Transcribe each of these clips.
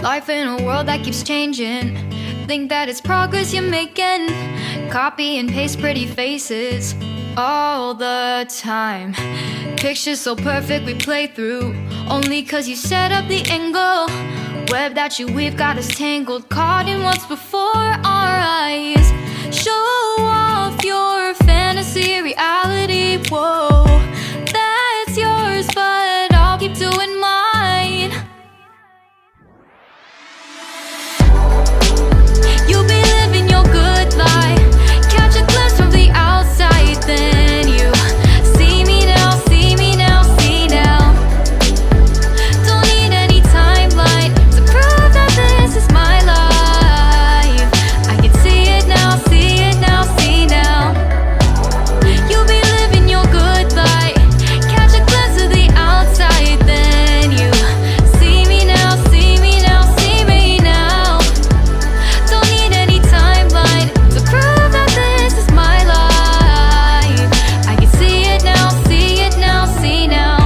Life in a world that keeps changing. Think that it's progress you're making. Copy and paste pretty faces all the time. Pictures so perfect we play through, only cause you set up the angle. Web that you weave got us tangled, caught in what's before our eyes. Show off your fantasy reality, whoa. That's yours, but I'll keep doing mine. You'll be living your good life. Catch a glimpse from the outside, then you see me now, see me now, see now. Don't need any timeline to prove that this is my life. I can see it now, see it now, see now. You'll be living your good life. Catch a glimpse of the outside, then you see me now, see me now, see me now. Don't need any timeline to prove that this is my life. I can see it now, see it now, see now.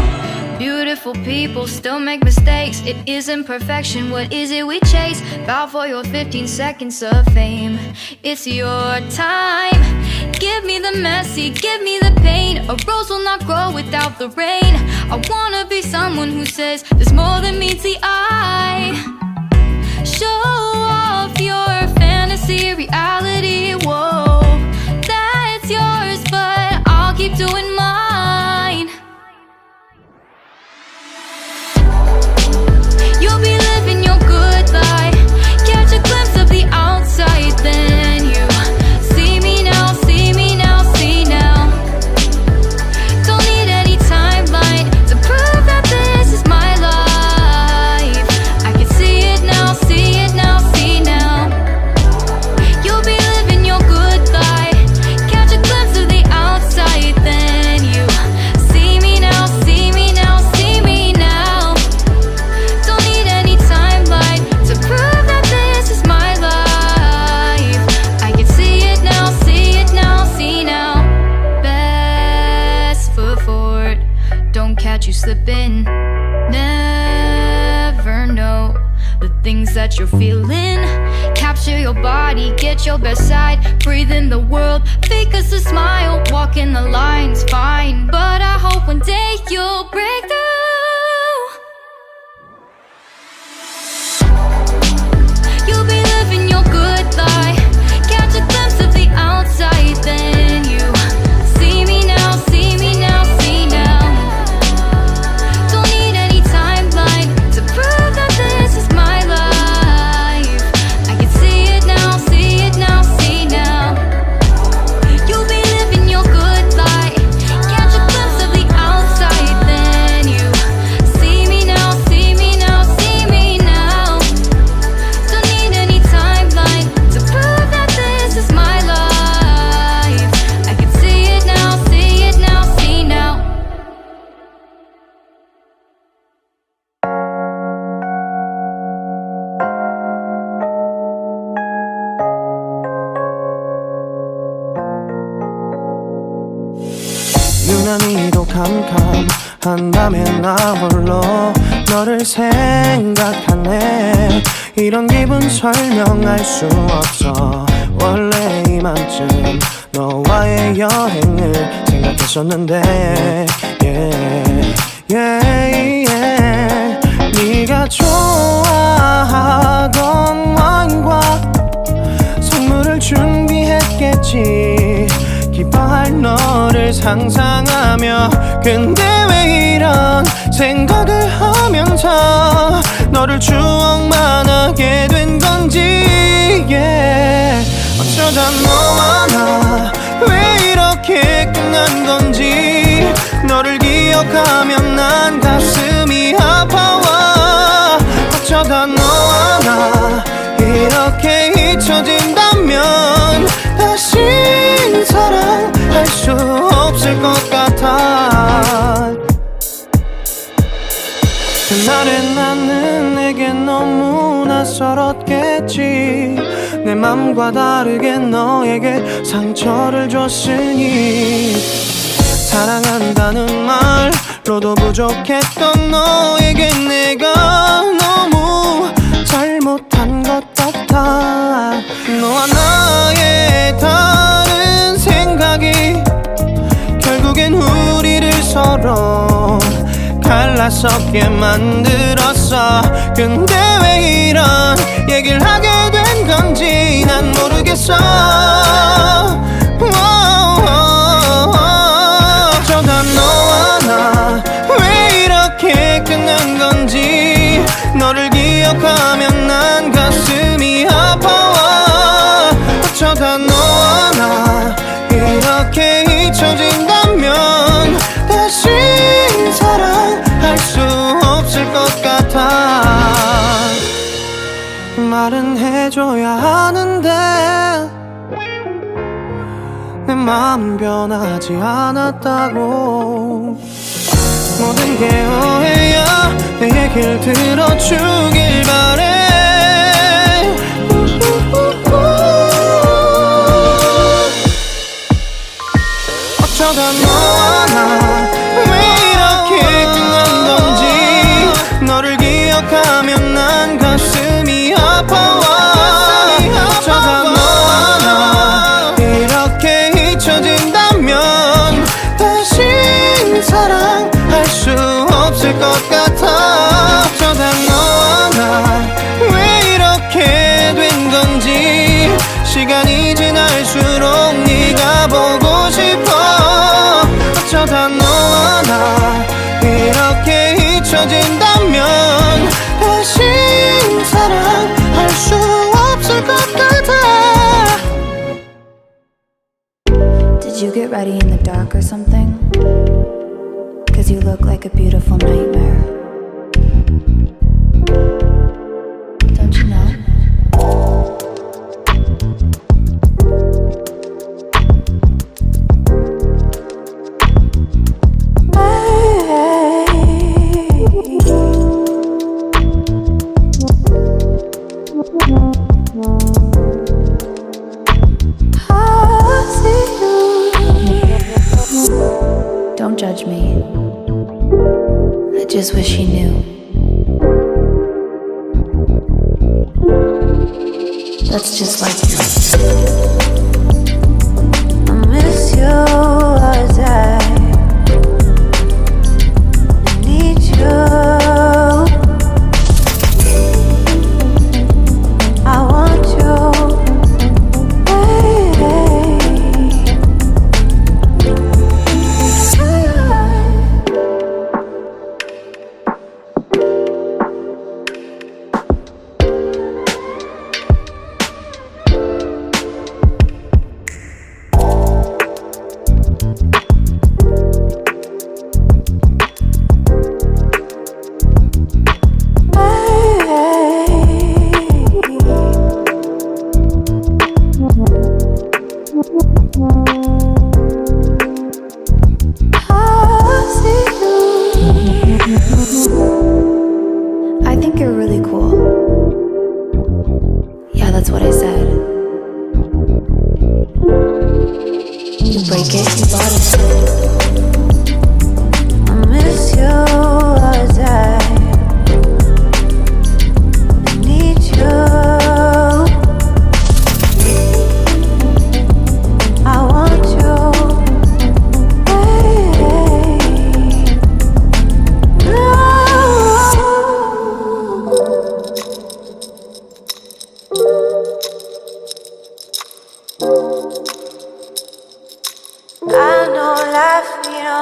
Beautiful people still make mistakes. It isn't perfection, what is it we chase? Bow for your 15 seconds of fame. It's your time. Give me the messy, give me the pain. A rose will not grow without the rain. I wanna be someone who says there's more than meets the eye. Show off your fantasy reality, whoa. That's yours, but I'll keep doing mine. You'll be living your good life. Catch a glimpse of the outside, then you see me now, see me now, see now. Don't need any timeline to prove that this is my life. I can see it now, see it now, see now. You'll be living your good life. Catch a glimpse of the outside, then you see me now, see me now, see me now. Don't need any timeline to prove that this is my life. I can see it now, see it now, see now. Best foot forward, don't catch you slipping. Never know the things that you're feeling. Capture your body, get your best side. Breathe in the world, fake us a smile. Walk in the lines, fine, but I hope one day you'll break through. You'll be living your good life. Catch a glimpse of the outside, then you see me now, see me now, see now. Don't need any timeline to prove that this is my life. I can see it now, see it now, see now. You'll be living your good life. Catch a glimpse of the outside, then you see me now, see me now, see me now. Don't need any timeline to prove that this is my life. I can see it now, see it now, see now. 유난히도 캄캄한 밤에 나 홀로 너를 생각하네. 이런 기분 설명할 수 없어. 원래 이맘쯤 너와의 여행을 생각했었는데 네가 좋아하던 와인과 선물을 준비했겠지. 기뻐할 너를 상상하며. 근데 왜 이런 생각을 하면서 너를 추억만 하게 된 건지. 어쩌다 너와 나 왜 이렇게 끝난 건지. 너를 기억하면 난 가슴이 아파와. 어쩌다 너와 나 이렇게 잊혀진다면 다시 사랑할 수 없을 것 같아. 그날의 나는 내게 너무 낯설었겠지. 내 맘과 다르게 너에게 상처를 줬으니. 사랑한다는 말로도 부족했던 너에게 내가 너무 잘 무섭게 만들었어. 근데 왜 이런 얘기를 하게 된 건지 난 모르겠어. 어쩌다 너와 나 왜 이렇게 끊는 건지. 너를 기억하면 난 가슴이 아파와. 어쩌다 너와 나 이렇게 잊혀진다면 다시 사랑할 수 없을 것 같아. 말은 해줘야 하는데 내 마음 변하지 않았다고. 모든 게 오해야. 내 얘기를 들어주길 바래. 어쩌다 너와 나 왜 이렇게 끝난 건지. 너를 기억하면 난 가슴이 아파와. 어쩌다 너와 나 이렇게 잊혀진다면 다시 사랑할 수 없을 것 같아. 어쩌다 너와 나 왜 이렇게 된 건지. 시간이 지날수록 네가 보고 싶어. 어쩌다 너와 나 이렇게 잊혀진다면 다시 사랑할 수 없을 것 같아. Did you get ready in the dark or something? Cause you look like a beautiful nightmare. Don't you know? Don't judge me. I just wish you knew. That's just like you. I miss you as I need you. I want you. I think you're really cool. Yeah, that's what I said. You break it, you bought it. I miss you as I need you. I want you. I know life, you know.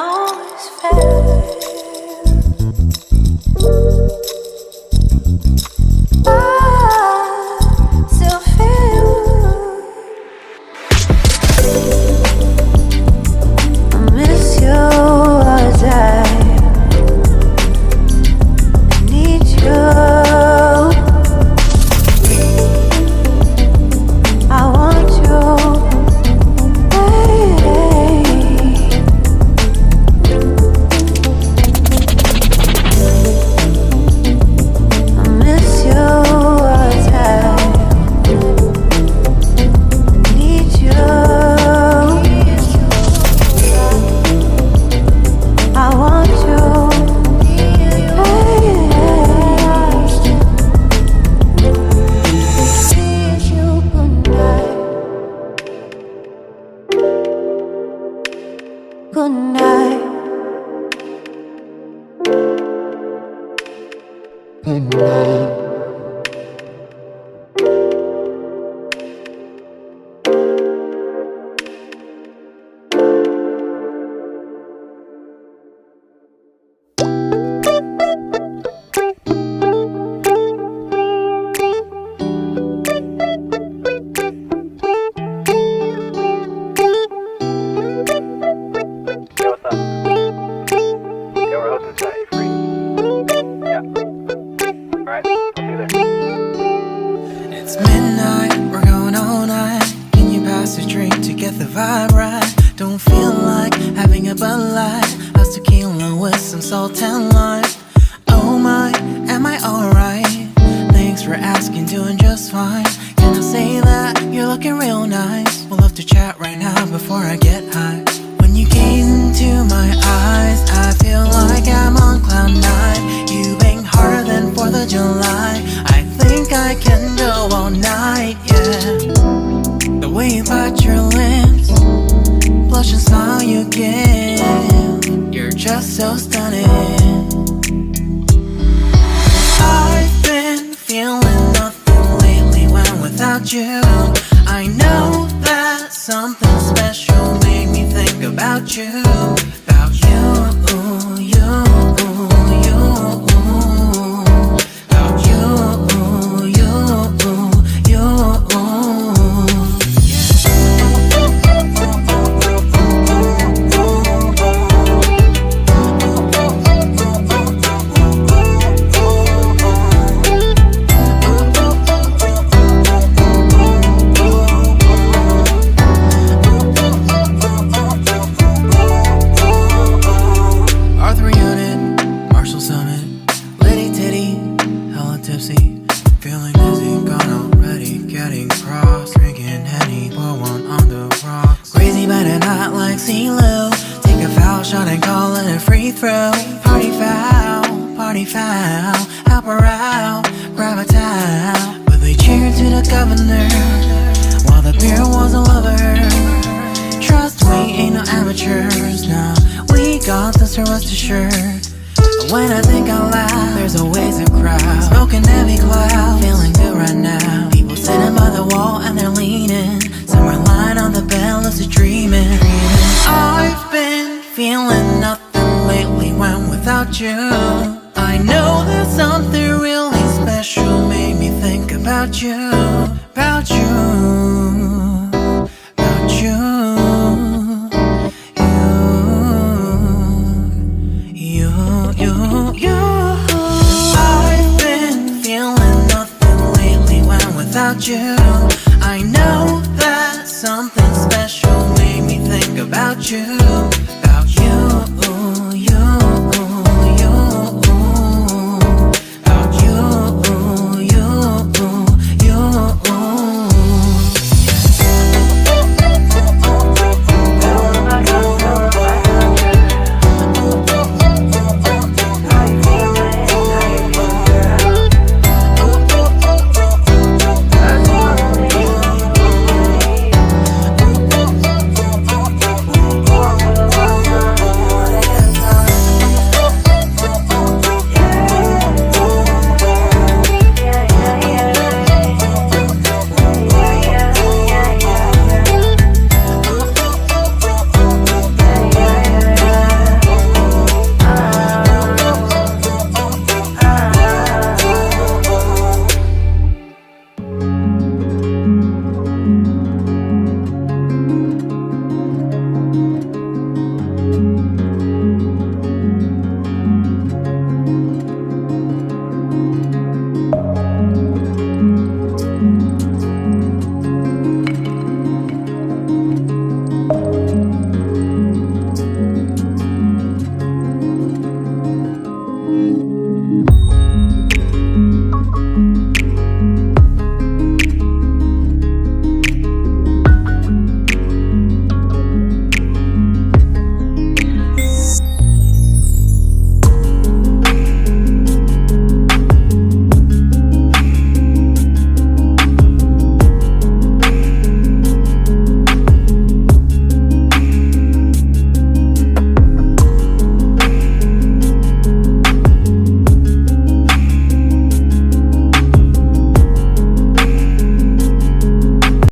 It's midnight, we're going all night. Can you pass a drink to get the vibe right? Don't feel like having a Bud Light. How's tequila with some salt and lime? Oh my, am I alright? Thanks for asking, doing just fine. Can I say that you're looking real nice? We'll love to chat right now before I get high. When you gaze into my eyes, I feel like I'm on cloud nine. You bang harder than 4th of July. I think I can go all night, yeah. The way you bite your lips, blush and smile you give, you're just so stunning. I've been feeling nothing lately when without you. I know that something special made me think about you. About you, you, you. About you, you, you. Feeling dizzy, gone already, getting cross, drinking Henny, pour one on the rocks. Crazy but not like CeeLo. Take a foul shot and call it a free throw. Party foul, help her out, grab a towel. But they cheered to the governor, while the beer was a lover. Trust we ain't no amateurs, nah, we got this, so rest assured. When I think out loud, there's always a crowd, smoking heavy cloud, feeling good right now. People sitting by the wall and they're leaning, some are lying on the bed, lucid dreaming. I've been feeling nothing lately when without you. I know that something really special made me think about you. About you, about you. I've been feeling nothing lately when without you. I know that something special made me think about you.